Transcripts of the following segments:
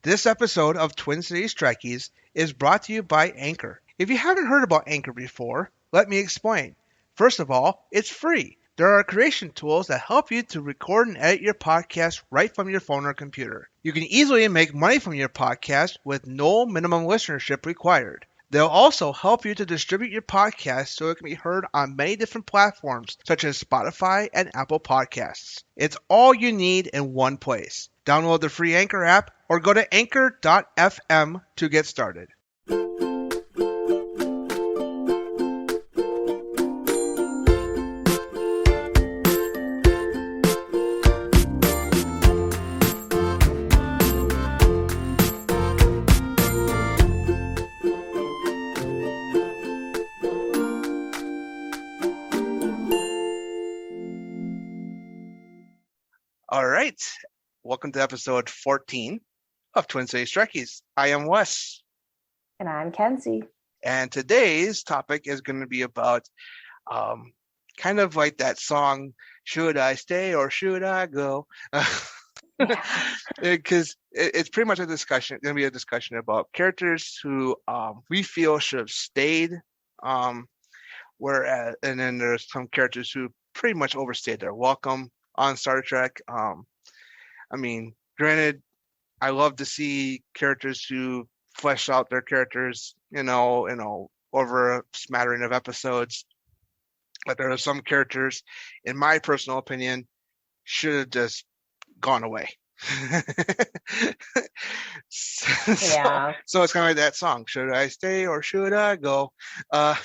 This episode of Twin Cities Trekkies is brought to you by Anchor. If you haven't heard about Anchor before, let me explain. First of all, it's free. There are creation tools that help you to record and edit your podcast right from your phone or computer. You can easily make money from your podcast with no minimum listenership required. They'll also help you to distribute your podcast so it can be heard on many different platforms, such as Spotify and Apple Podcasts. It's all you need in one place. Download the free Anchor app or go to anchor.fm to get started. All right. Welcome to episode 14 of Twin Cities Trekkies. I am Wes. And I'm Kenzie. And today's topic is going to be about kind of like that song, Should I Stay or Should I Go? Because it's pretty much a discussion, going to be a discussion about characters who we feel should have stayed, whereas, and then there's some characters who pretty much overstayed their welcome on Star Trek. I mean, granted, I love to see characters who flesh out their characters, over a smattering of episodes. But there are some characters, in my personal opinion, should have just gone away. Yeah. So it's kind of like that song, Should I Stay or Should I Go? And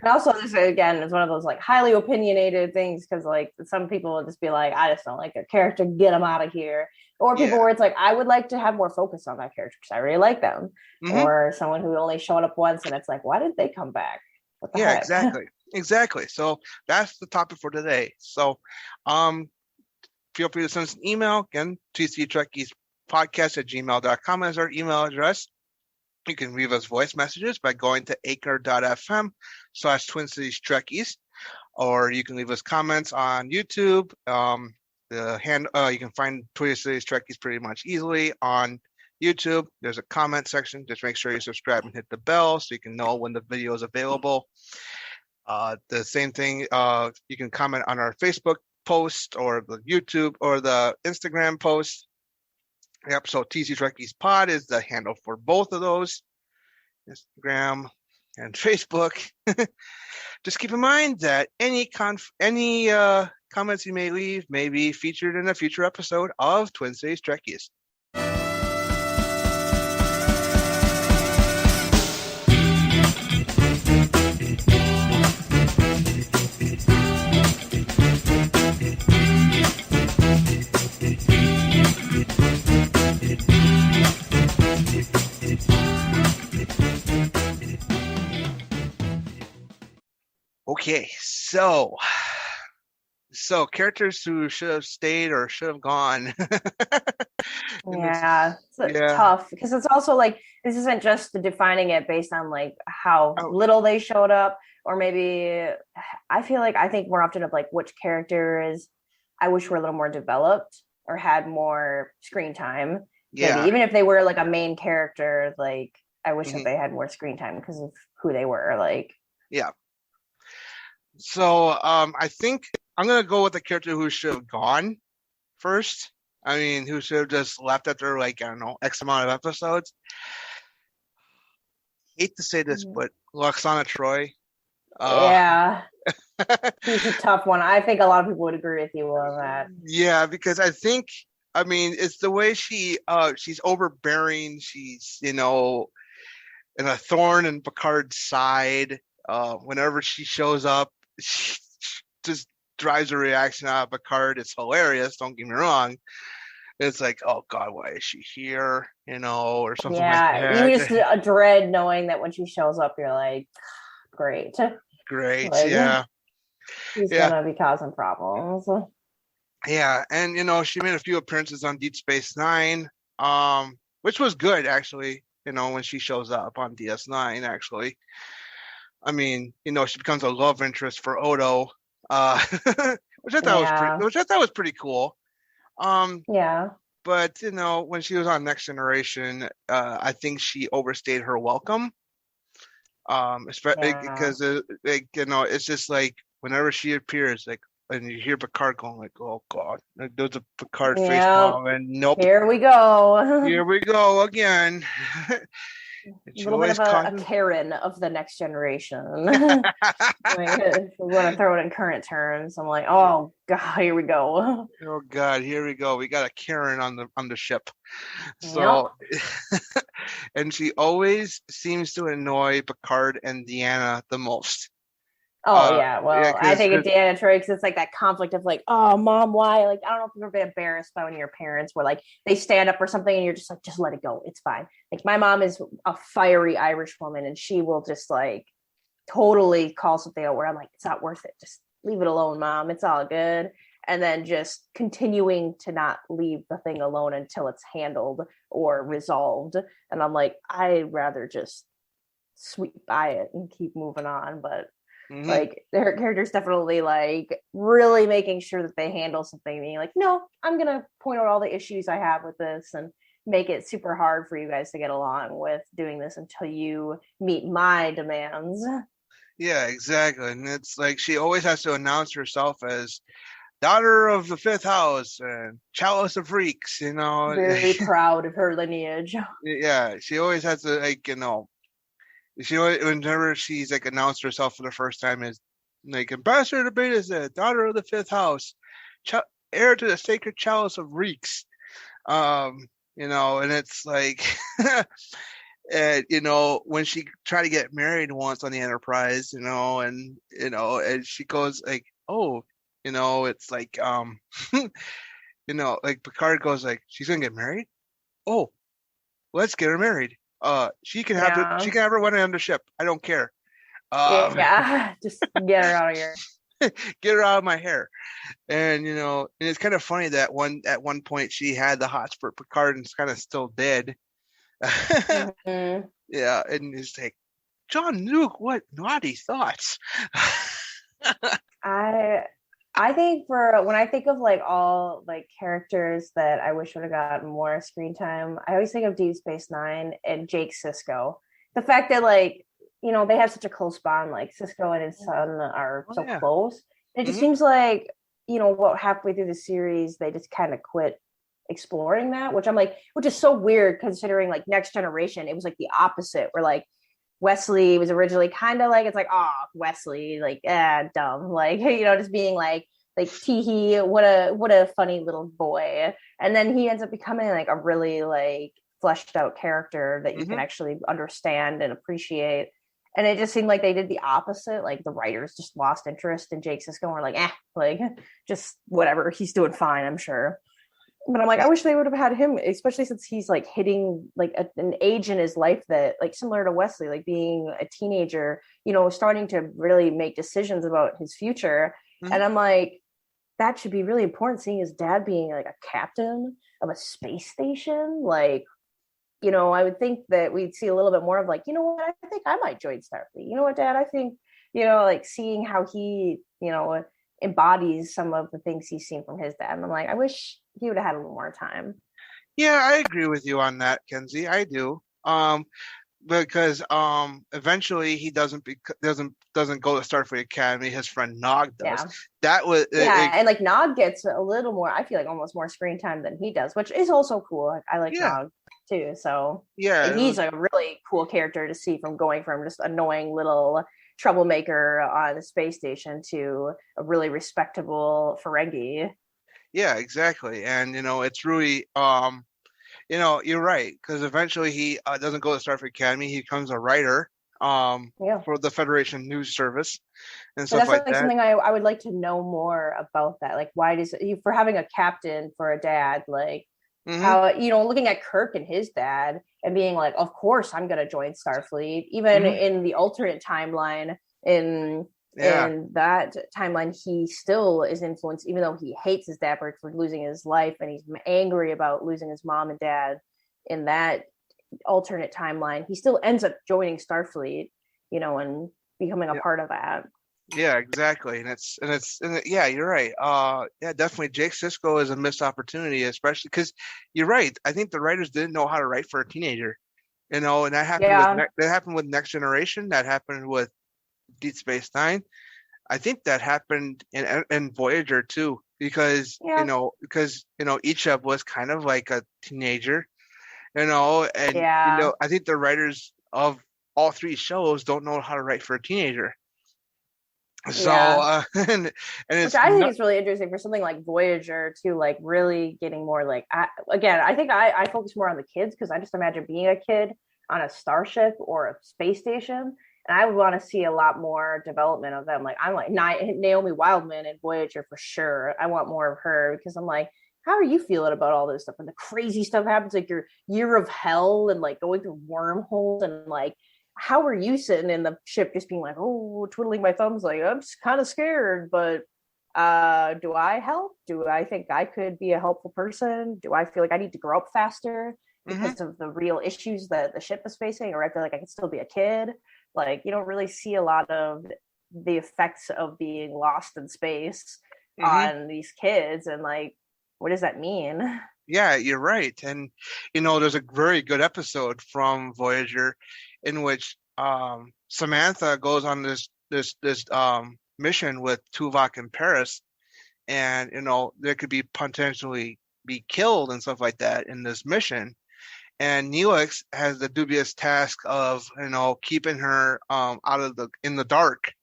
also, this again is one of those like highly opinionated things because like some people will just be like, I just don't like their character, get them out of here. Or people where it's like, I would like to have more focus on that character because I really like them. Mm-hmm. Or someone who only showed up once and it's like, why did they come back? What the heck? Exactly. So that's the topic for today. So feel free to send us an email. Again, tctrekkiespodcast@gmail.com is our email address. You can leave us voice messages by going to anchor.fm/Twin Cities Trekkies, or you can leave us comments on YouTube. You can find Twin Cities Trekkies pretty much easily on YouTube. There's a comment section. Just make sure you subscribe and hit the bell so you can know when the video is available. The same thing, you can comment on our Facebook post or the YouTube or the Instagram post. Yep, so TC Trekkies Pod is the handle for both of those, Instagram and Facebook. Just keep in mind that any comments you may leave may be featured in a future episode of Twin Cities Trekkies. Okay, so characters who should have stayed or should have gone. It's tough because it's also like this isn't just defining it based on like how little they showed up, or maybe I think more often of like which characters I wish were a little more developed or had more screen time. Yeah, maybe. Even if they were like a main character, like I wish that they had more screen time because of who they were. Like, yeah. So I think I'm going to go with the character who should have gone first. I mean, who should have just left after, like, I don't know, X amount of episodes. Hate to say this, but Lwaxana Troi. He's a tough one. I think a lot of people would agree with you on that. Yeah, because it's the way she's overbearing. She's, in a thorn in Picard's side. Whenever she shows up, she just drives a reaction out of Picard. It's hilarious, don't get me wrong. It's like, oh God, why is she here? Or something like that. Yeah, you just dread knowing that when she shows up, you're like, great. Like, yeah. She's gonna be causing problems. Yeah, and she made a few appearances on Deep Space Nine, which was good actually. When she shows up on DS9, actually. I mean, she becomes a love interest for Odo, which I thought was pretty cool. Yeah. But when she was on Next Generation, I think she overstayed her welcome. Especially Yeah. because it's just like whenever she appears, like, and you hear Picard going like, "Oh God," like there's a Picard face Yeah. palm, and nope, Here we go. here we go again. A And she little bit always of a causes. Karen of the next generation. Like, if we want to throw it in current terms, I'm like, oh God, here we go. Oh God, here we go. We got a Karen on the ship. Yep. So, and she always seems to annoy Picard and Deanna the most. Oh yeah, Yeah, well, I because think in Deanna Troy, because it's like that conflict of like, oh mom, why? Like, I don't know if you've ever been embarrassed by when your parents were like, they stand up for something and you're just like, just let it go, it's fine. Like my mom is a fiery Irish woman, and she will just like totally call something out where I'm like, it's not worth it. Just leave it alone, mom. It's all good. And then just continuing to not leave the thing alone until it's handled or resolved. And I'm like, I'd rather just sweep by it and keep moving on. But mhm. like their character's definitely like really making sure that they handle something, being like, no, I'm gonna point out all the issues I have with this and make it super hard for you guys to get along with doing this until you meet my demands. Yeah, exactly. And it's like she always has to announce herself as daughter of the fifth house and chalice of freaks, Very proud of her lineage. Yeah, she always has to, like, she always, whenever she's like announced herself for the first time as like ambassador to Beta Z, daughter of the fifth house, ch- heir to the sacred chalice of reeks. And it's like and when she tried to get married once on the Enterprise, and she goes like, oh, it's like like Picard goes like, she's gonna get married? Oh, let's get her married. She Yeah. can have her wedding on the ship. I don't care. Um, Yeah. Just get her out of here. get her out of my hair. And it's kind of funny that at one point she had the hot for Picard and is kind of still dead. Mm-hmm. Yeah, and it's like, John Luke, what naughty thoughts? I I think for when I think of like all like characters that I wish would have gotten more screen time, I always think of Deep Space Nine and Jake Sisko. The fact that like, they have such a close bond, like Cisco and his son are Oh so yeah. close. It just Hmm. seems like, what halfway through the series they just kind of quit exploring that, which is so weird considering like Next Generation, it was like the opposite, where like Wesley was originally kind of like, it's like, oh, Wesley, like, dumb, like, just being like teehee, what a funny little boy, and then he ends up becoming like a really like fleshed out character that you can Hmm. actually understand and appreciate. And it just seemed like they did the opposite. Like the writers just lost interest in Jake Sisko and were like, like just whatever, he's doing fine, I'm sure. But I'm like, I wish they would have had him, especially since he's like hitting like an age in his life that like similar to Wesley, like being a teenager, starting to really make decisions about his future. Hmm. And I'm like, that should be really important, seeing his dad being like a captain of a space station. Like, I would think that we'd see a little bit more of like, what, I think I might join Starfleet. You know what, Dad? I think, like seeing how he, embodies some of the things he's seen from his dad. And I'm like, I wish he would have had a little more time. Yeah, I agree with you on that, Kenzie. I do. Because eventually he doesn't go to Starfleet Academy. His friend Nog does. Yeah. That was Yeah. And like Nog gets a little more, I feel like almost more screen time than he does, which is also cool. I like yeah, Nog too. So yeah. he's a really cool character to see, from going from just annoying little troublemaker on the space station to a really respectable Ferengi. Yeah, exactly. And it's really you're right, because eventually he doesn't go to Starfleet Academy. He becomes a writer Yeah. for the Federation News Service and And stuff that's like like that. something I would like to know more about that. Like, why does you for having a captain for a dad, like Hmm. how, looking at Kirk and his dad and being like, of course I'm gonna join Starfleet. Even Hmm. in the alternate timeline, in Yeah, that timeline, he still is influenced, even though he hates his dad for losing his life, and he's angry about losing his mom and dad in that alternate timeline. He still ends up joining Starfleet, and becoming a yeah, part of that. Yeah, exactly. Yeah, you're right. Yeah, definitely Jake Sisko is a missed opportunity, especially because you're right. I think the writers didn't know how to write for a teenager, and Yeah, that happened with Next Generation, that happened with Deep Space Nine. I think that happened in Voyager too, because yeah, Icheb was kind of like a teenager, and yeah. I think the writers of all three shows don't know how to write for a teenager. So Yeah. and Which it's I think not. is really interesting for something like Voyager to like really getting more like again, I think I focus more on the kids because I just imagine being a kid on a starship or a space station. And I would want to see a lot more development of them. Like I'm like Naomi Wildman in Voyager for sure. I want more of her because I'm like, how are you feeling about all this stuff? And the crazy stuff happens, like your year of hell and like going through wormholes and like how were you sitting in the ship just being like, oh, twiddling my thumbs, like I'm just kind of scared, but do I help? Do I think I could be a helpful person? Do I feel like I need to grow up faster Hmm. because of the real issues that the ship is facing, or I feel like I can still be a kid? Like you don't really see a lot of the effects of being lost in space Hmm. on these kids, and like, what does that mean? Yeah, you're right. And there's a very good episode from Voyager in which Samantha goes on this mission with Tuvok and Paris, and there could be potentially be killed and stuff like that in this mission. And Neelix has the dubious task of keeping her out of the in the dark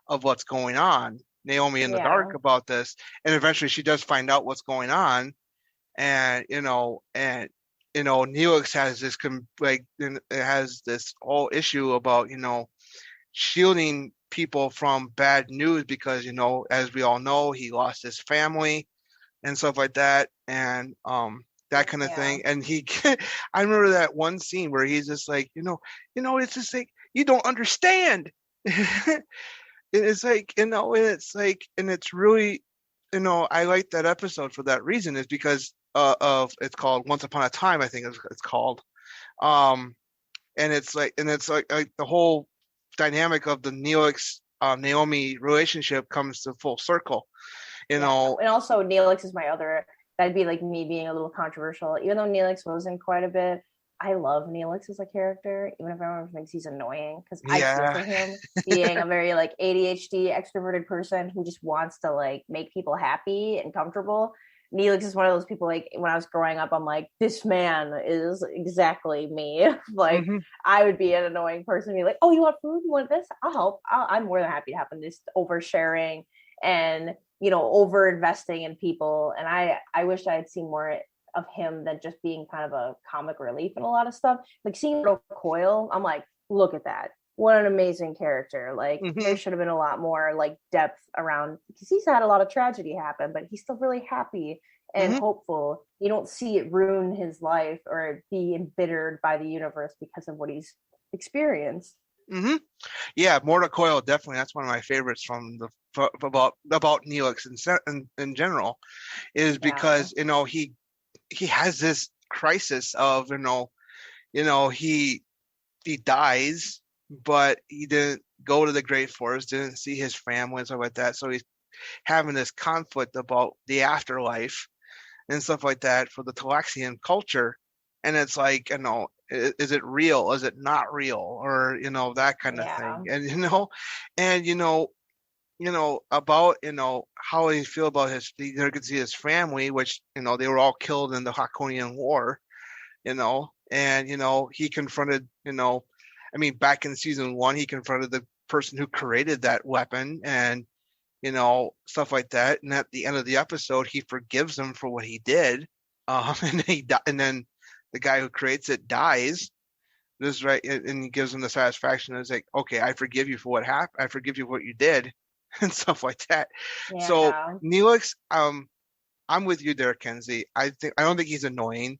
of what's going on. Naomi in the dark Yeah, about this, and eventually she does find out what's going on, and Neelix has this like it has this whole issue about shielding people from bad news because as we all know he lost his family and stuff like that, and that kind of yeah, thing. And I remember that one scene where he's just like, it's just like you don't understand. It's like, and it's like, and it's really, I like that episode for that reason, is because of it's called Once Upon a Time, I think it's called. Um, and it's like the whole dynamic of the Neelix Naomi relationship comes to full circle, you yeah. know. And also, Neelix is my other. That'd be like me being a little controversial, even though Neelix was in quite a bit. I love Neelix as a character, even if everyone thinks he's annoying, because I feel Yeah. for him being a very like ADHD extroverted person who just wants to like make people happy and comfortable. Neelix is one of those people like when I was growing up, I'm like, this man is exactly me. Like Hmm. I would be an annoying person, be like, oh, you want food? You want this? I'll help. I'm more than happy to happen. Just oversharing and over investing in people. And I wish I had seen more of him than just being kind of a comic relief in a lot of stuff. Like seeing Coyle, I'm like, look at that. What an amazing character. Like Hmm. there should have been a lot more like depth around because he's had a lot of tragedy happen, but he's still really happy and Hmm. hopeful. You don't see it ruin his life or be embittered by the universe because of what he's experienced. Hmm. Yeah, Mortal Coil, definitely. That's one of my favorites from about Neelix in general, is Yeah. because he has this crisis of he dies, but he didn't go to the Great Forest, didn't see his family and stuff like that. So he's having this conflict about the afterlife and stuff like that for the Talaxian culture. And it's like, is it real? Is it not real? Or, that kind of thing. Yeah. And, and, about, how he feel about you could see his family, which, they were all killed in the Hakonian War, and, he confronted, I mean, back in season one, he confronted the person who created that weapon and, stuff like that. And at the end of the episode, he forgives him for what he did. And then the guy who creates it dies. This is right, and he gives him the satisfaction. It's like, okay, I forgive you for what happened. I forgive you for what you did, and stuff like that. So Yeah. Neelix, I'm with you there, Kenzie. I don't think he's annoying.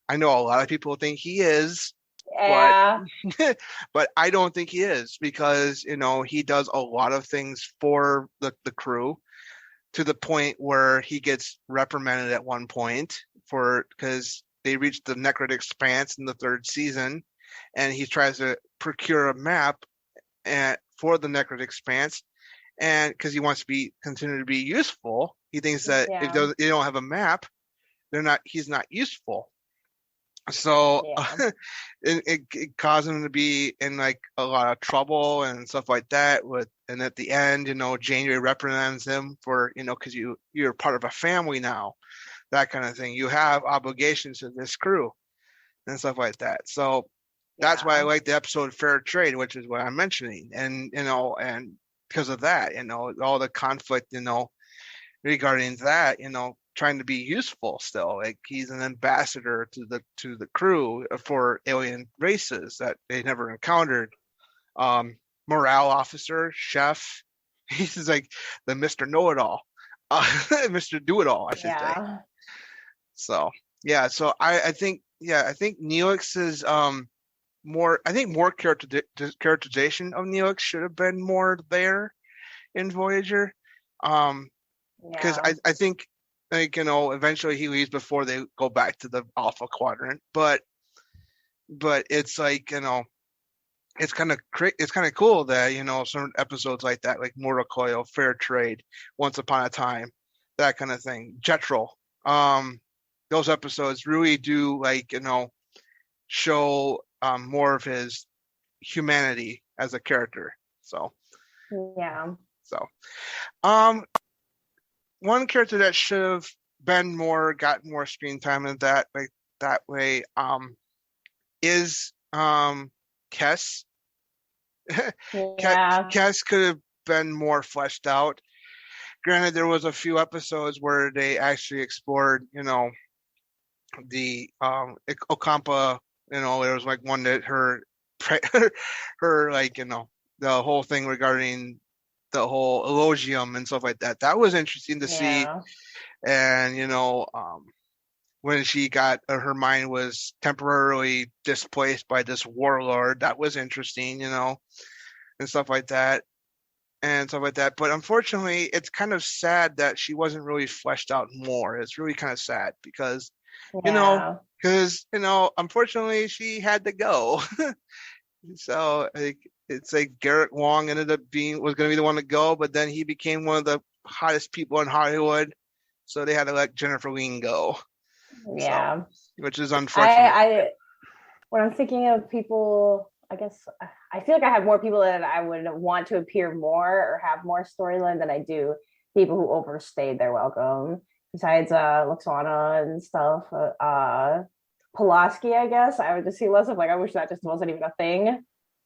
I know a lot of people think he is, but Yeah. but I don't think he is because he does a lot of things for the crew to the point where he gets reprimanded at one point for because they reached the Necrotic Expanse in the third season, and he tries to procure a map for the Necrotic Expanse, and because he wants to continue to be useful, he thinks that if they don't have a map, he's not useful. So it caused him to be in like a lot of trouble and stuff like that. And at the end, January reprimands him for, because you're part of a family now, that kind of thing. You have obligations to this crew and stuff like that. So that's why I like the episode Fair Trade, which is what I'm mentioning. And, and because of that, all the conflict, regarding that, trying to be useful still. Like he's an ambassador to the crew for alien races that they never encountered. Morale officer, chef. He's like the Mr. Know-it-all, Mr. Do-it-all, I should say. So yeah, so I think Neelix is more. I think more characterization of Neelix should have been more there in Voyager. Because I think, like, eventually he leaves before they go back to the Alpha Quadrant, but it's like, it's kind of cool that, some episodes like that, like Mortal Coil, Fair Trade, Once Upon a Time, that kind of thing, Jetro, those episodes really do, like, show more of his humanity as a character. So one character that should have been gotten more screen time in that way is Kes. Kes could have been more fleshed out. Granted, there was a few episodes where they actually explored, the Ocampa. There was like one that her like, the whole thing regarding the whole elogium and stuff like that. That was interesting to see. And, when she got, her mind was temporarily displaced by this warlord, that was interesting, and stuff like that. But unfortunately, it's kind of sad that she wasn't really fleshed out more. It's really kind of sad because, unfortunately she had to go. So it's like Garrett Wang was going to be the one to go, but then he became one of the hottest people in Hollywood, so they had to let Jennifer Lean go. So, which is unfortunate. When I'm thinking of people, I guess I feel like I have more people that I would want to appear more or have more storyline than I do people who overstayed their welcome. Besides Luxana and stuff, Pulaski, I guess I would just see less of. Like, I wish that just wasn't even a thing.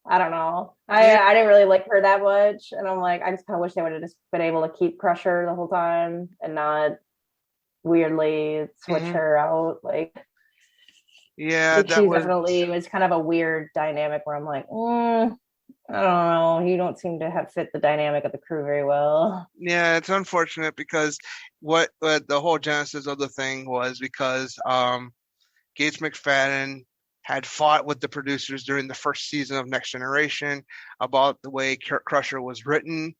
I don't know. I didn't really like her that much, and I'm like, I just kind of wish they would have just been able to keep Crusher the whole time and not weirdly switch her out. Like, definitely was kind of a weird dynamic where I'm like, I don't know. You don't seem to have fit the dynamic of the crew very well. Yeah, it's unfortunate because what the whole genesis of the thing was because Gates McFadden had fought with the producers during the first season of Next Generation about the way Crusher was written.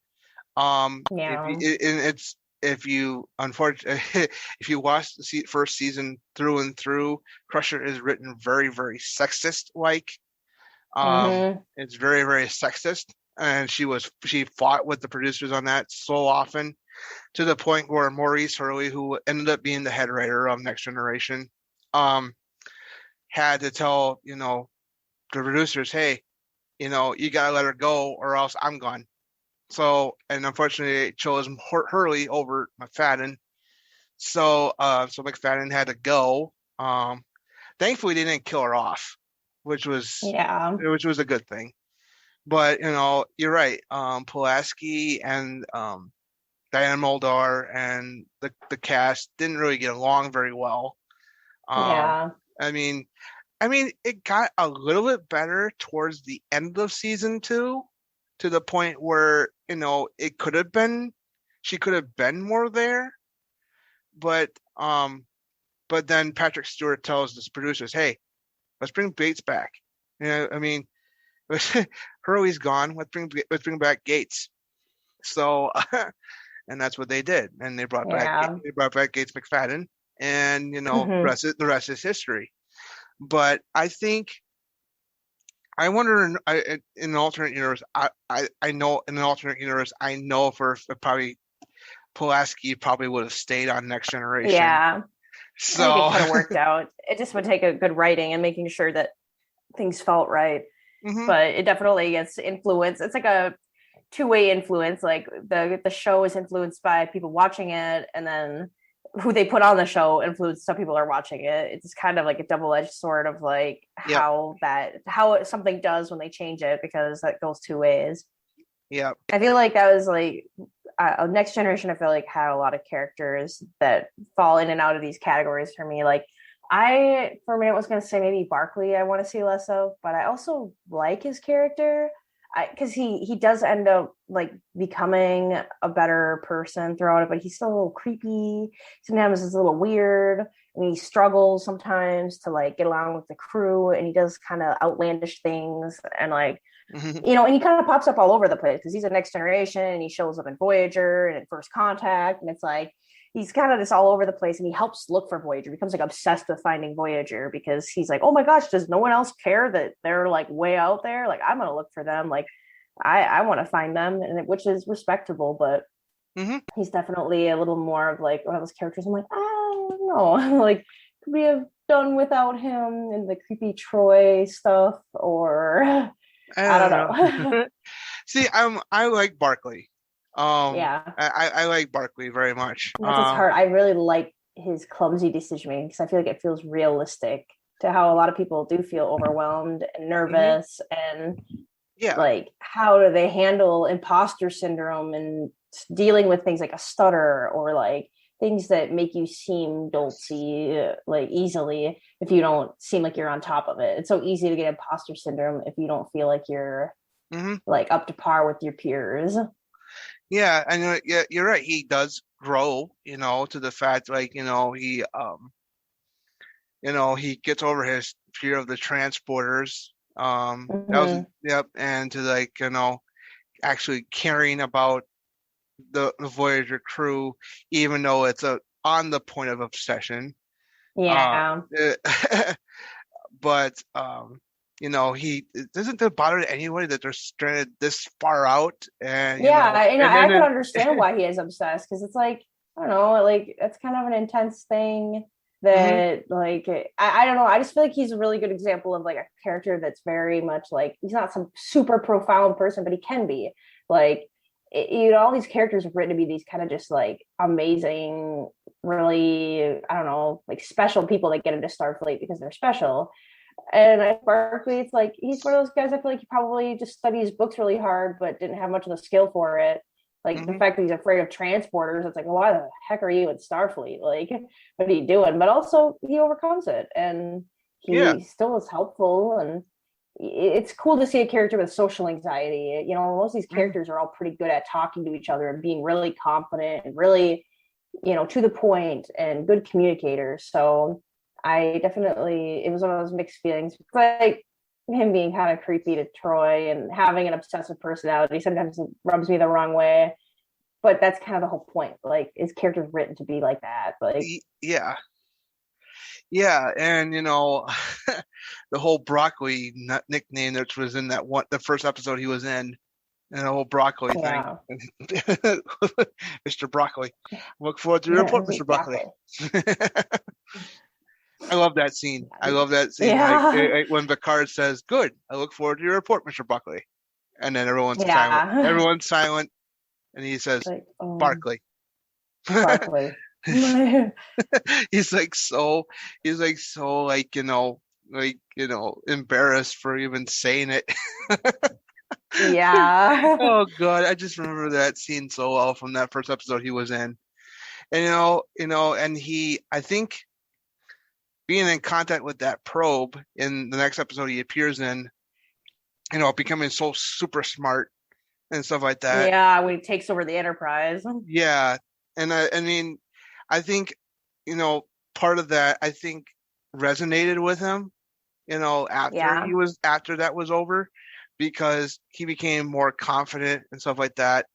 If you watch the first season through and through, Crusher is written very, very sexist like. It's very, very sexist, and she fought with the producers on that so often, to the point where Maurice Hurley, who ended up being the head writer of Next Generation, had to tell the producers, hey, you gotta let her go or else I'm gone. So, and unfortunately, it chose Hurley over McFadden. So McFadden had to go. Thankfully, they didn't kill her off, which was a good thing. But you're right. Pulaski and Diana Muldaur and the cast didn't really get along very well. I mean, it got a little bit better towards the end of season 2, to the point where it could have been, she could have been more there, but then Patrick Stewart tells the producers, hey, let's bring Bates back. Hurley's gone. Let's bring back Gates. So, and that's what they did, and they brought back Gates McFadden, and the rest is history. But I think I wonder in an alternate universe. I know in an alternate universe. I know for probably Pulaski probably would have stayed on Next Generation. Yeah, I think it So, could have worked out. It just would take a good writing and making sure that things felt right. hmm But it definitely gets influence. It's like a two-way influence. Like the show is influenced by people watching it, and then who they put on the show influences some people are watching it. It's kind of like a double-edged sword of like yep, how something does when they change it, because that goes two ways. yep. I feel like that was like Next Generation. I feel like had a lot of characters that fall in and out of these categories for me. Like for a minute was going to say maybe Barkley I want to see less of, but I also like his character because he does end up like becoming a better person throughout it, but he's still a little creepy. Sometimes it's a little weird, and he struggles sometimes to like get along with the crew, and he does kind of outlandish things, and like and he kind of pops up all over the place because he's a Next Generation, and he shows up in Voyager and in First Contact, and it's like he's kind of just all over the place, and he helps look for Voyager. He becomes like obsessed with finding Voyager because he's like, oh my gosh, does no one else care that they're like way out there? Like I'm gonna look for them. Like I want to find them, and which is respectable, but hmm he's definitely a little more of like one of those characters. I'm like, I don't know, like could we have done without him in the creepy Troy stuff, or I I don't don't know. know. See, I like Barkley. Yeah, I like Barkley very much. that's his heart. I really like his clumsy decision making because I feel like it feels realistic to how a lot of people do feel overwhelmed and hmm nervous, and Yeah. like how do they handle imposter syndrome and dealing with things like a stutter or like things that make you seem doltsy like easily if you don't seem like you're on top of it. It's so easy to get imposter syndrome if you don't feel like you're hmm like up to par with your peers. Yeah, and yeah, you're right. He does grow, to the fact like, he gets over his fear of the transporters. That was, Mm-hmm. yep, and to like, actually caring about the Voyager crew, even though it's on the point of obsession. Uh, Yeah. but he it doesn't it bother anybody that they're stranded this far out, and Yeah, and and I then could understand why he is obsessed because it's like I don't know, like that's kind of an intense thing hmm that like I don't know. I just feel like he's a really good example of like a character that's very much like he's not some super profound person, but he can be like all these characters are written to be these kind of just like amazing, really I don't know, like special people that get into Starfleet because they're special. And at Berkeley, it's like he's one of those guys. I feel like he probably just studies books really hard, but didn't have much of the skill for it. Like the hmm fact that he's afraid of transporters, it's like, well, why the heck are you in Starfleet? Like, what are you doing? But also, he overcomes it, and Yeah. he still is helpful. And it's cool to see a character with social anxiety. Most of these Mhm. characters are all pretty good at talking to each other and being really confident and really, to the point and good communicators. So it was one of those mixed feelings. It's like him being kind of creepy to Troy and having an obsessive personality. Sometimes it rubs me the wrong way, but that's kind of the whole point. Like his character's written to be like that. Like, Yeah. Yeah, and the whole broccoli nickname that was in the first episode he was in, and the whole broccoli thing. yeah, Mr. Broccoli. Look forward to your report, Mr. Broccoli. broccoli. I love that scene. I love that scene. Like Yeah, when Picard says, "Good, I look forward to your report, Mr. Broccoli," and then everyone's silent. yeah. Everyone's silent, and he says, Like, "Barkley." broccoli. Yeah, He's like so. He's like so embarrassed for even saying it. Oh God, I just remember that scene so well from that first episode he was in. And and I think being in contact with that probe in the next episode he appears in, becoming so super smart and stuff like that. yeah. When he takes over the Enterprise. Yeah. And I mean, I think, part of that I think resonated with him, Yeah. after that was over, because he became more confident and stuff like that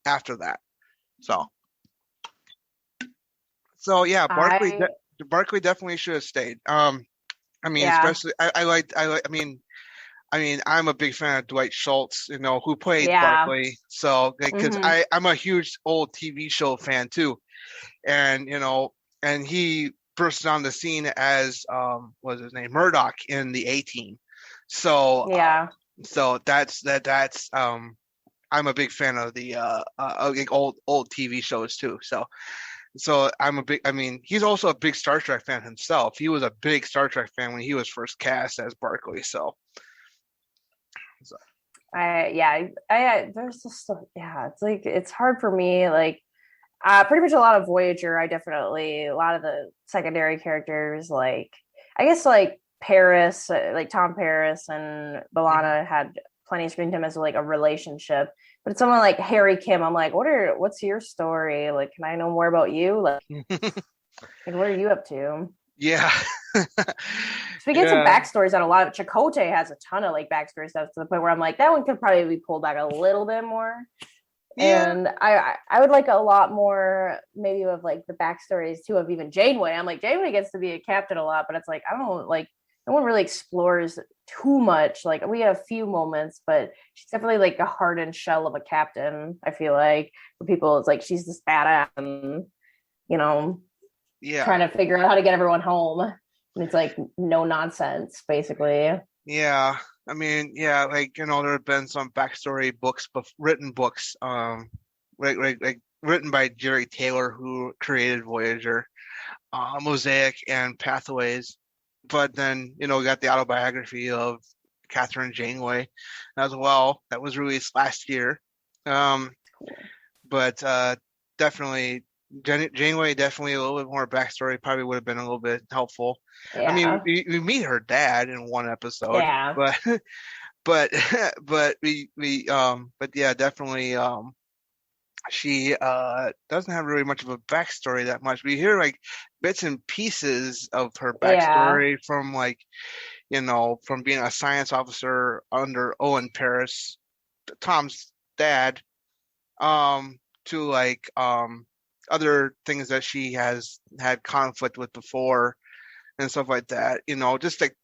after that. So yeah, I Barkley definitely should have stayed. I mean, yeah. especially I like. I mean, I mean, I'm a big fan of Dwight Schultz, who played Yeah. Barkley. So, because Hmm. I'm a huge old TV show fan too, and and he burst on the scene as what was his name, Murdoch in the A-Team. So, Yeah. that's I'm a big fan of the like old TV shows too. So I'm a big. I mean, he's also a big Star Trek fan himself. He was a big Star Trek fan when he was first cast as Barkley. So There's just yeah, it's like it's hard for me. Like pretty much a lot of Voyager. I definitely a lot of the secondary characters, like I guess like Paris, like Tom Paris and B'Elanna had plenty of screen time as like a relationship. But it's someone like Harry Kim. I'm like, what's your story? Like, can I know more about you? Like what are you up to? yeah, Speaking of yeah, backstories on a lot of Chakotay has a ton of like backstory stuff to the point where I'm like, that one could probably be pulled back a little bit more. yeah, And I would like a lot more maybe of like the backstories too of even Janeway. I'm like, Janeway gets to be a captain a lot, but it's like I don't like no one really explores too much. Like we have a few moments, but she's definitely like a hardened shell of a captain. I feel like for people, it's like she's this badass and you know yeah, trying to figure out how to get everyone home. And it's like no nonsense, basically. yeah. I mean, yeah, like there have been some backstory books, written books, like written by Jerry Taylor, who created Voyager, Mosaic, and Pathways. But then, we got the autobiography of Catherine Janeway as well. That was released last year. But definitely, Janeway, definitely a little bit more backstory probably would have been a little bit helpful. I mean, Yeah. we meet her dad in one episode, Yeah. but but but yeah, definitely she doesn't have really much of a backstory that much. We hear like bits and pieces of her Yeah. backstory from like from being a science officer under Owen Paris, Tom's dad, to like other things that she has had conflict with before and stuff like that. Just like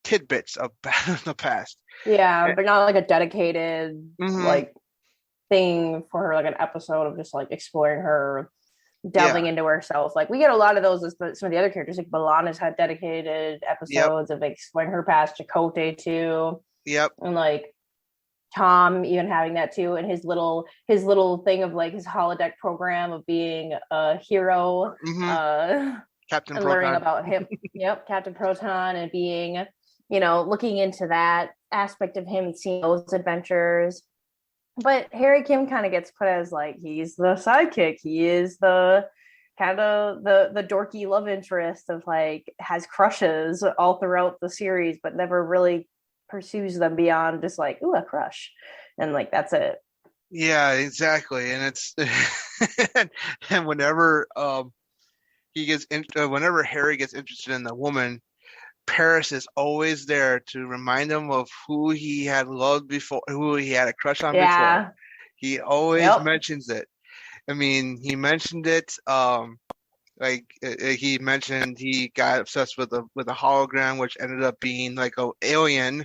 tidbits of the past. Yeah, but not like a dedicated Hmm. like thing for her, like an episode of just like exploring her, Yeah. delving into herself. Like we get a lot of those with some of the other characters. Like Balana's had dedicated Yep. episodes of like, exploring her past, Chakotay too, Yep. and like Tom even having that too, and his little thing of like his holodeck program of being a hero, Hmm. uh, Captain and learning Proton. about him. Yep, Captain Proton, and being, looking into that aspect of him, seeing those adventures. But Harry Kim kind of gets put as like he's the sidekick. He is the kind of the dorky love interest of like has crushes all throughout the series, but never really pursues them beyond just like ooh a crush, and like that's it. Yeah, exactly. And it's and whenever whenever Harry gets interested in the woman, Paris is always there to remind him of who he had loved before, who he had a crush on before. Yeah. He always Yep. mentions it. I mean, he mentioned it. Like he mentioned he got obsessed with a hologram, which ended up being like a alien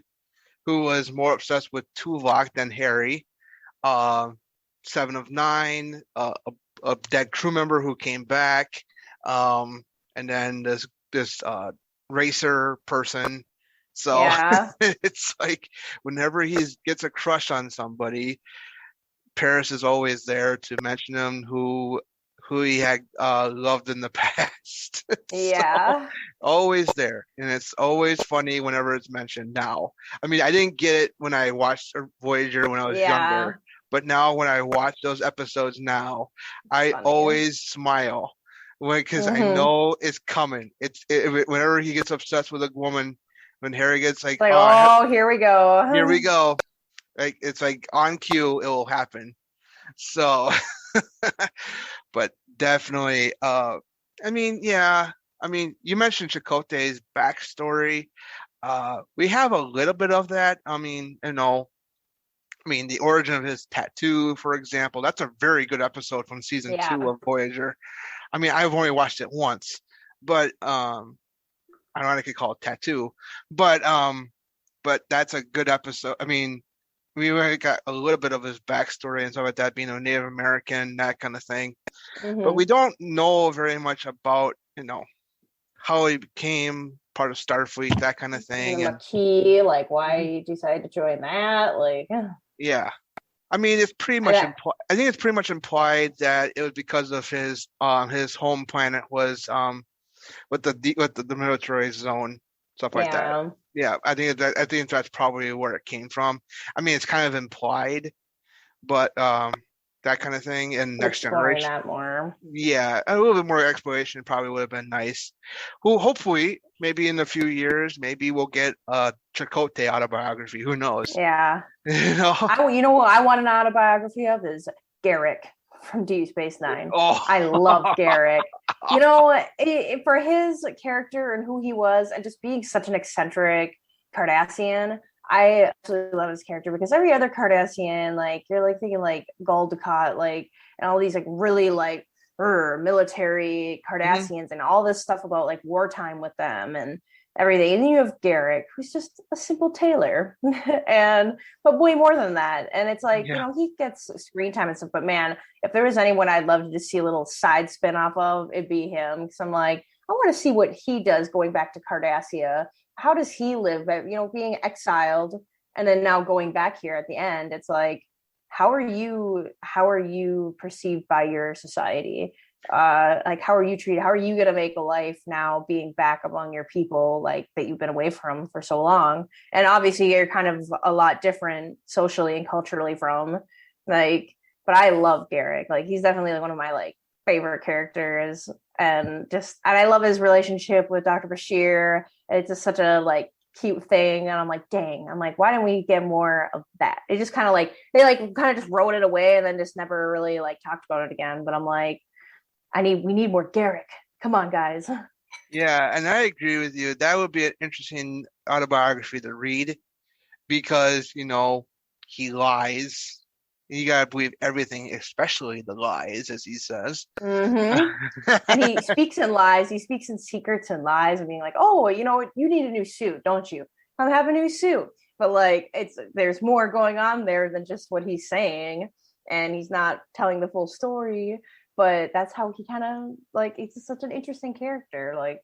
who was more obsessed with Tuvok than Harry. Uh, Seven of Nine, a dead crew member who came back, um, and then this racer person. So Yeah. it's like whenever he gets a crush on somebody, Paris is always there to mention him who he had loved in the past. So Yeah. always there, and it's always funny whenever it's mentioned. Now, I mean, I didn't get it when I watched Voyager when I was Yeah. younger, but now when I watch those episodes now, It's I funny. always smile because I Mm-hmm. know it's coming. Whenever he gets obsessed with a woman, when Harry gets like, It's like, oh, oh, here we here we go. go. Like it's like on cue, it will happen. So, but definitely, I mean, yeah, I mean, you mentioned Chakotay's backstory. We have a little bit of that. I mean, I mean, the origin of his tattoo, for example, that's a very good episode from season two Yeah. of Voyager. I mean, I've only watched it once, but I don't know, I could call it tattoo, but but that's a good episode. I mean, we already got a little bit of his backstory and stuff like that, being a Native American, that kind of thing. But we don't know very much about, how he became part of Starfleet, that kind of thing. And Maquis, like why he decided to join that, like yeah. I mean, it's pretty much I think it's pretty much implied that it was because of his home planet was with the military zone, stuff like that. Yeah, I think that's probably where it came from. I mean, it's kind of implied, but that kind of thing in Next Generation. That more. Yeah, a little bit more exploration probably would have been nice. Well, hopefully, maybe in a few years, maybe we'll get a Chakotay autobiography. Who knows? Yeah. You know what I want an autobiography of is Garrick from Deep Space Nine. Oh. I love Garrick. For his character and who he was, and just being such an eccentric Cardassian, I absolutely love his character, because every other Cardassian, like you're like thinking like Gul Dukat, like, and all these like really like military Cardassians and all this stuff about like wartime with them and everything. And you have Garrick, who's just a simple tailor, but way more than that. And it's like, he gets screen time and stuff, but man, if there was anyone I'd love to just see a little side spin off of, it'd be him. Because I'm like, I want to see what he does going back to Cardassia. How does he live, being exiled and then now going back here at the end? It's like, how are you perceived by your society? Like, how are you treated? How are you going to make a life now being back among your people, like that you've been away from for so long? And obviously you're kind of a lot different socially and culturally from like, but I love Garrick. Like, he's definitely like one of my like favorite characters, and I love his relationship with Dr. Bashir. It's just such a like cute thing, and I'm like, dang, why didn't we get more of that? It just kind of like they like kind of just wrote it away and then just never really like talked about it again. But I'm like, we need more Garrick. Come on, guys. Yeah, and I agree with you. That would be an interesting autobiography to read, because he lies. You gotta believe everything, especially the lies, as he says. Mm-hmm. And he speaks in lies. He speaks in secrets and lies, and being like, "Oh, you need a new suit, don't you? Come have a new suit." But like, there's more going on there than just what he's saying, and he's not telling the full story. But that's how he kind of like. It's such an interesting character, like,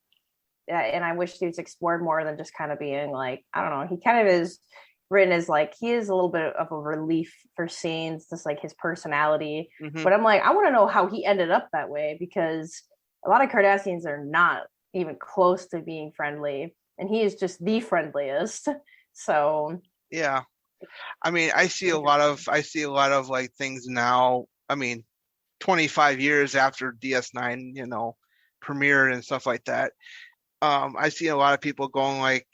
and I wish he was explored more than just kind of being like, I don't know. He kind of is written as like, he is a little bit of a relief for scenes, just like his personality. But I'm like, I want to know how he ended up that way, because a lot of Cardassians are not even close to being friendly, and he is just the friendliest. So yeah, I mean, I see a lot of like things now. I mean, 25 years after DS9, premiered and stuff like that. I see a lot of people going like,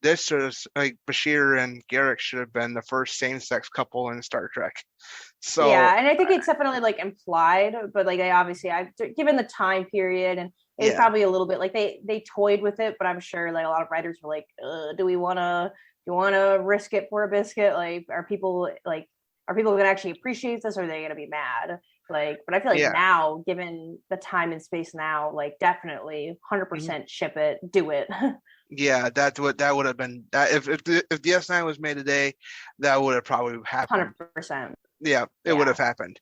this sort of like Bashir and Garrick should have been the first same-sex couple in Star Trek. So yeah, and I think it's definitely like implied, but like they obviously, given the time period, and it's probably a little bit like they toyed with it, but I'm sure like a lot of writers were like, do we want to risk it for a biscuit? Like, are people going to actually appreciate this, or are they going to be mad? Like, but I feel like now, given the time and space now, like definitely 100% ship it, do it. Yeah, that would have been that if DS9 was made today, that would have probably happened. 100%. Yeah, it would have happened.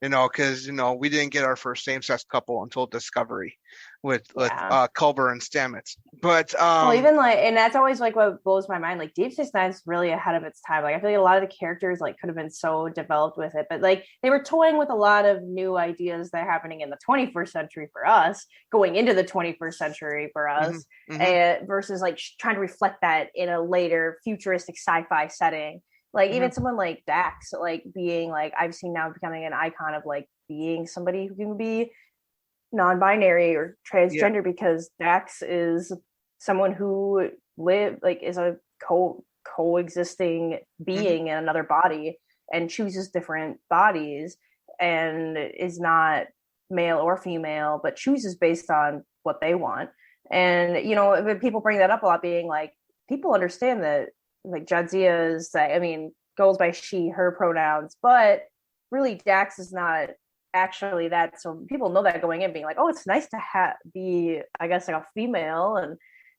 Because we didn't get our first same-sex couple until Discovery with Culber and Stamets. But even like, and that's always like what blows my mind. Like, Deep Space Nine is really ahead of its time. Like, I feel like a lot of the characters like could have been so developed with it, but like they were toying with a lot of new ideas that are happening in the 21st century for us, going into the 21st century for us, and versus like trying to reflect that in a later futuristic sci-fi setting. Like, even someone like Dax, like being like, I've seen now becoming an icon of like being somebody who can be non-binary or transgender, because Dax is someone who is a coexisting being in another body and chooses different bodies and is not male or female, but chooses based on what they want. And, people bring that up a lot, being like, people understand that like Jadzia goes by she, her pronouns, but really Dax is not actually that. So people know that going in, being like, oh, it's nice to be, I guess, like a female, and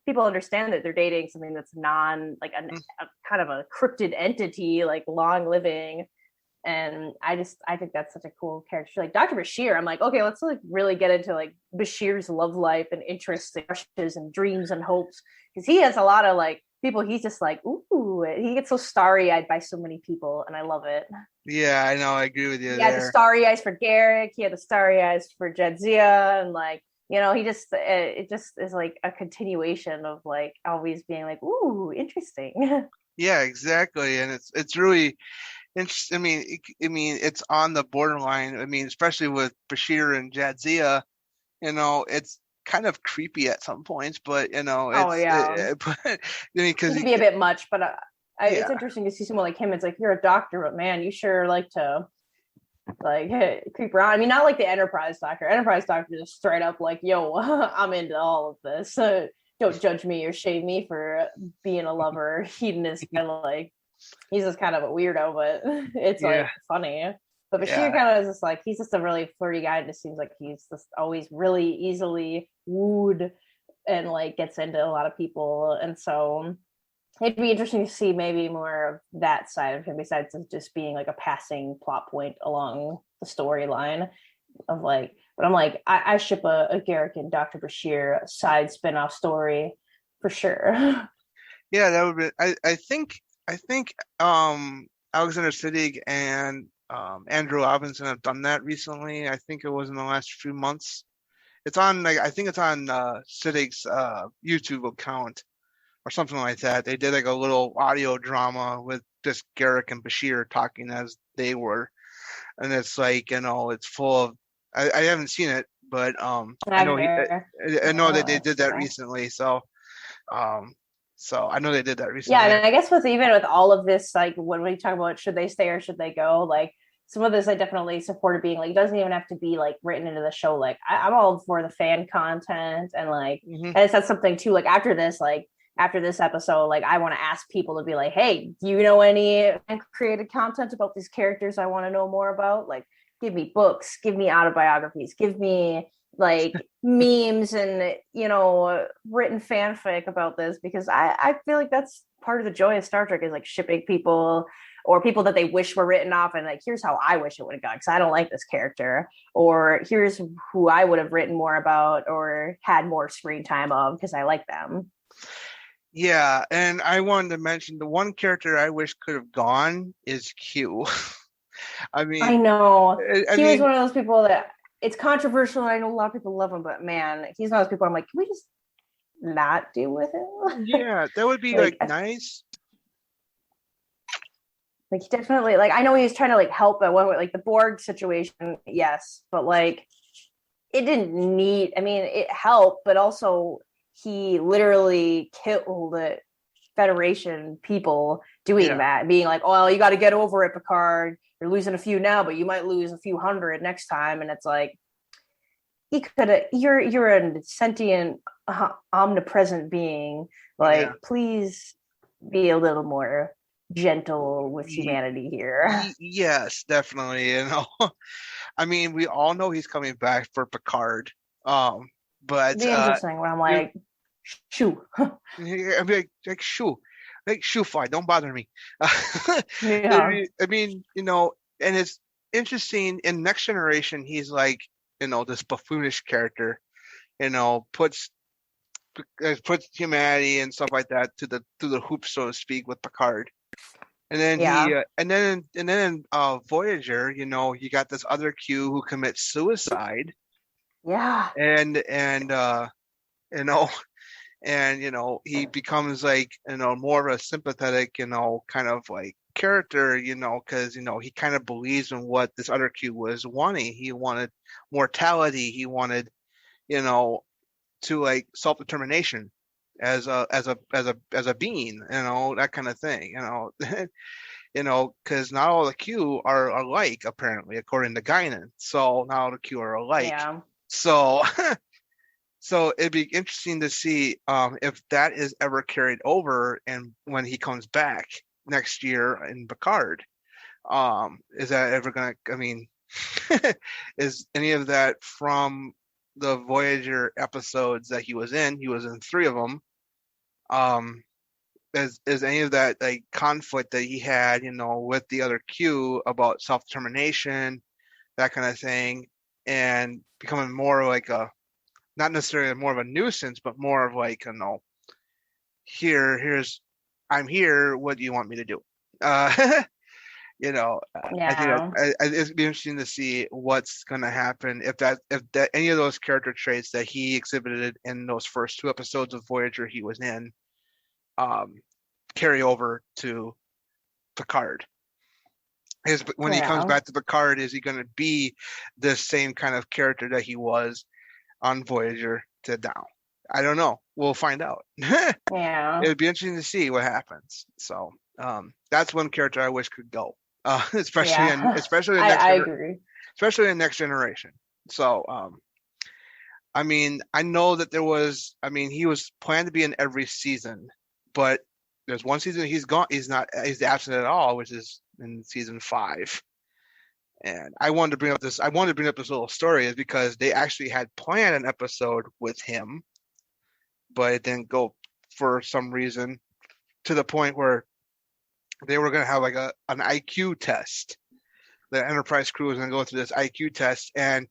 people understand that they're dating something that's like a kind of a cryptid entity, like long living. And I think that's such a cool character. Like Dr. Bashir, I'm like, okay, let's like really get into like Bashir's love life and interests and crushes and dreams and hopes, because he has a lot of like people. He's just like, ooh, he gets so starry eyed by so many people, and I love it. Yeah, I know. I agree with you He had the starry eyes for Garrick. He had the starry eyes for Jadzia, and like, he just it just is like a continuation of like always being like, ooh, interesting. Yeah, exactly. And it's really interesting. I mean, it's on the borderline. I mean, especially with Bashir and Jadzia, it's kind of creepy at some points, but Oh yeah, but I mean, because it can be a bit much, but it's interesting to see someone like him. It's like, you're a doctor, but man, you sure like to like creep around. I mean, not like the Enterprise Doctor. Enterprise Doctor just straight up like, yo, I'm into all of this. Don't judge me or shame me for being a lover, hedonist, and like he's just kind of a weirdo, but it's like funny. But Bashir kind of is just like, he's just a really flirty guy. It just seems like he's just always really easily wooed and like gets into a lot of people. And so it'd be interesting to see maybe more of that side of him besides just being like a passing plot point along the storyline of like, but I'm like, I ship a Garrick and Dr. Bashir side spinoff story for sure. Yeah, that would be, I think Alexander Siddig and Andrew Robinson have done that recently. I think it was in the last few months. It's on I think it's on Siddig's YouTube account or something like that. They did like a little audio drama with just Garrick and Bashir talking as they were, and it's like it's full of. I haven't seen it, but I know that they did that recently. So I know they did that recently. Yeah, and I guess with all of this, like when we talk about should they stay or should they go, like some of this I definitely supported being like, it doesn't even have to be like written into the show. Like I'm all for the fan content and like, and that's something too. Like after this episode, like I want to ask people to be like, hey, do you know any created content about these characters I want to know more about? Like, give me books, give me autobiographies, give me like memes and written fanfic about this, because I feel like that's part of the joy of Star Trek is like shipping people or people that they wish were written off and like, here's how I wish it would have gone because I don't like this character, or here's who I would have written more about or had more screen time of because I like them. Yeah, and I wanted to mention the one character I wish could have gone is Q. I mean, I know he was one of those people that it's controversial. I know a lot of people love him, but man, he's one of those people I'm like, can we just not deal with him? Yeah, that would be like nice. Like definitely, like I know he was trying to like help at one way, like the Borg situation, yes, but like it didn't need. I mean, it helped, but also he literally killed the Federation people doing that, being like, "Oh, you got to get over it, Picard. You're losing a few now, but you might lose a few hundred next time." And it's like he could have. You're a sentient, omnipresent being. Like, please be a little more gentle with humanity here. Yes, definitely. I mean, we all know he's coming back for Picard. But it'd be interesting when I'm like, shoo. I'd be like shoo. Like shoo, fine, don't bother me. Yeah. I mean, and it's interesting in Next Generation, he's like, this buffoonish character, puts humanity and stuff like that to the hoop, so to speak, with Picard. And then and then in Voyager, you got this other Q who commits suicide. Yeah. And he becomes like, more of a sympathetic, kind of like character, because, he kind of believes in what this other Q was wanting. He wanted mortality. He wanted, to like self-determination as a being, that kind of thing, because not all the Q are alike, apparently, according to Guinan. So not all the Q are alike. Yeah. So so it'd be interesting to see if that is ever carried over, and when he comes back next year in Picard, is that ever gonna? I mean, is any of that from the Voyager episodes that he was in? He was in 3 of them. is any of that like conflict that he had, with the other Q about self-determination, that kind of thing, and becoming more like not necessarily more of a nuisance, but more of like, I'm here. What do you want me to do? I think it'd be interesting to see what's going to happen if any of those character traits that he exhibited in those first 2 episodes of Voyager he was in, carry over to Picard. When he comes back to Picard, is he going to be the same kind of character that he was on Voyager to now? I don't know. We'll find out. Yeah. It would be interesting to see what happens. So that's one character I wish could go, especially in I agree. Especially in Next Generation. So I know that he was planned to be in every season, but there's one season he's gone. He's absent at all, which is in season 5. And I wanted to bring up this little story is because they actually had planned an episode with him, but it didn't go for some reason, to the point where they were going to have like an IQ test. The Enterprise crew was going to go through this IQ test, and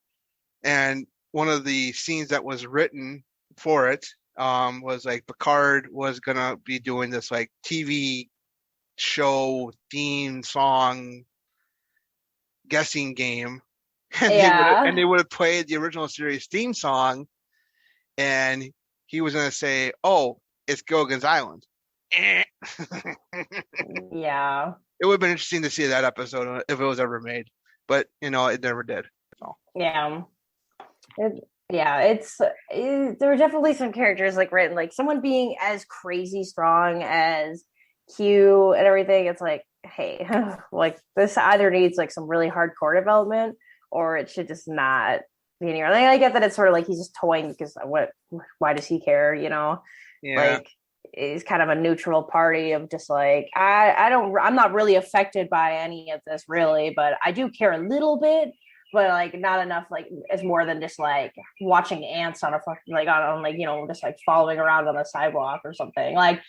one of the scenes that was written for it was like Picard was going to be doing this like TV show theme song guessing game, and they would have played the original series theme song, and he was going to say, "Oh, it's Gilligan's Island." Yeah. It would have been interesting to see that episode if it was ever made, but it never did. So. Yeah. There were definitely some characters like written, like someone being as crazy strong as Q and everything. It's like, hey, like this either needs like some really hardcore development, or it should just not be anywhere. Like, I get that it's sort of like he's just toying because why does he care? Yeah. Like is kind of a neutral party of just like I'm not really affected by any of this really, but I do care a little bit, but like not enough like it's more than just like watching ants on a fucking like on like just like following around on the sidewalk or something like.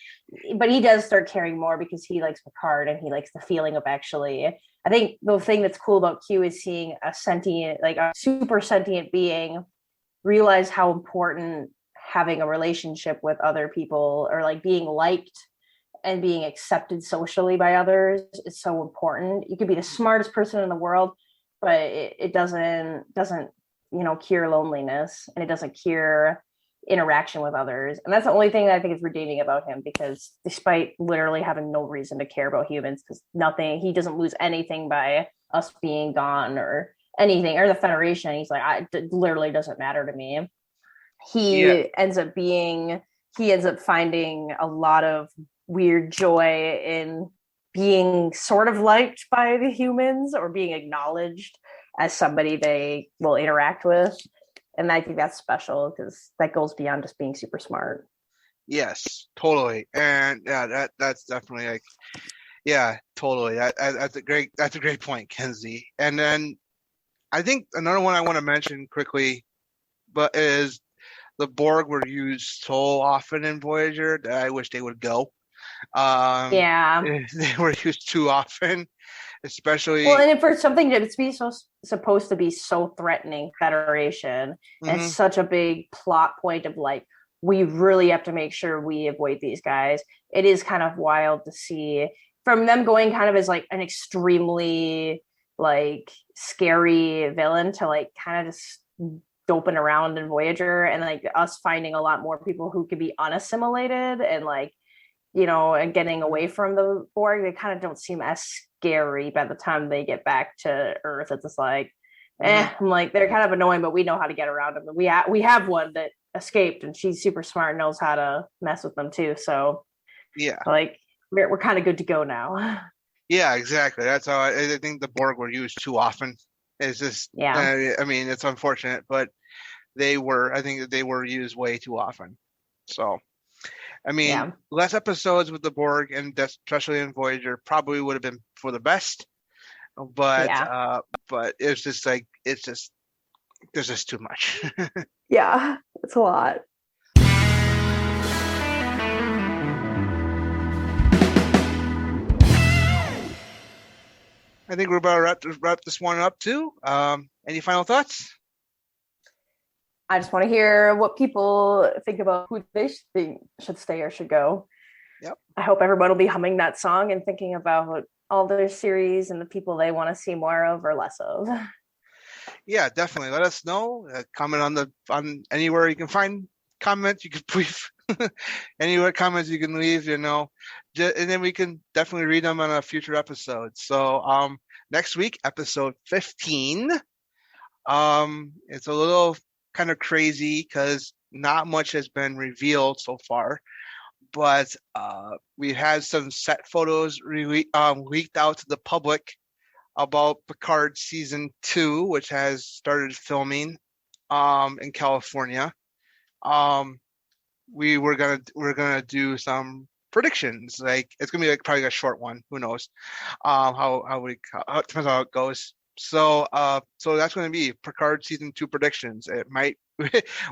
But he does start caring more because he likes Picard and he likes the feeling of actually. I think the thing that's cool about Q is seeing a super sentient being realize how important having a relationship with other people or like being liked and being accepted socially by others is so important. You could be the smartest person in the world, but it doesn't cure loneliness, and it doesn't cure interaction with others. And that's the only thing that I think is redeeming about him, because despite literally having no reason to care about humans, because he doesn't lose anything by us being gone or anything, or the Federation. He's like, it literally doesn't matter to me. He ends up finding a lot of weird joy in being sort of liked by the humans or being acknowledged as somebody they will interact with. And I think that's special because that goes beyond just being super smart. Yes, totally. And yeah, that's definitely like, yeah, totally. That's a great point, Kenzie. And then I think another one I want to mention quickly, but is the Borg were used so often in Voyager that I wish they would go. They were used too often, especially. Well, and for something that's supposed to be so threatening, Federation, and such a big plot point of like, we really have to make sure we avoid these guys. It is kind of wild to see from them going kind of as like an extremely like scary villain to like kind of just doping around in Voyager, and like us finding a lot more people who could be unassimilated and like, and getting away from the Borg. They kind of don't seem as scary by the time they get back to Earth. It's just like, I'm like, they're kind of annoying, but we know how to get around them. We have one that escaped, and she's super smart, knows how to mess with them too. So yeah, like we're kind of good to go now. Yeah, exactly. That's how I think the Borg were used too often. It's just, I mean, it's unfortunate, but I think that they were used way too often. So, I mean, less episodes with the Borg, and especially in Voyager, probably would have been for the best. But it's just like, there's just too much. Yeah, it's a lot. I think we're about to wrap this one up too. Any final thoughts? I just want to hear what people think about who they think should stay or should go. Yep. I hope everyone will be humming that song and thinking about all their series and the people they want to see more of or less of. Yeah, definitely. Let us know. Comment on anywhere you can find comments. You can brief anywhere comments you can leave. And then we can definitely read them on a future episode. So next week, episode 15. It's a little kind of crazy because not much has been revealed so far, but we had some set photos leaked out to the public about Picard season 2, which has started filming in California. We're gonna do some predictions. Like it's gonna be probably a short one. Who knows? It depends on how it goes. So that's going to be Picard season 2 predictions. It might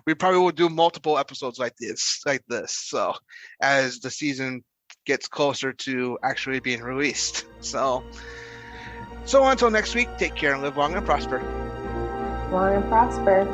we probably will do multiple episodes like this. So as the season gets closer to actually being released. So until next week, take care and live long and prosper. Long and prosper.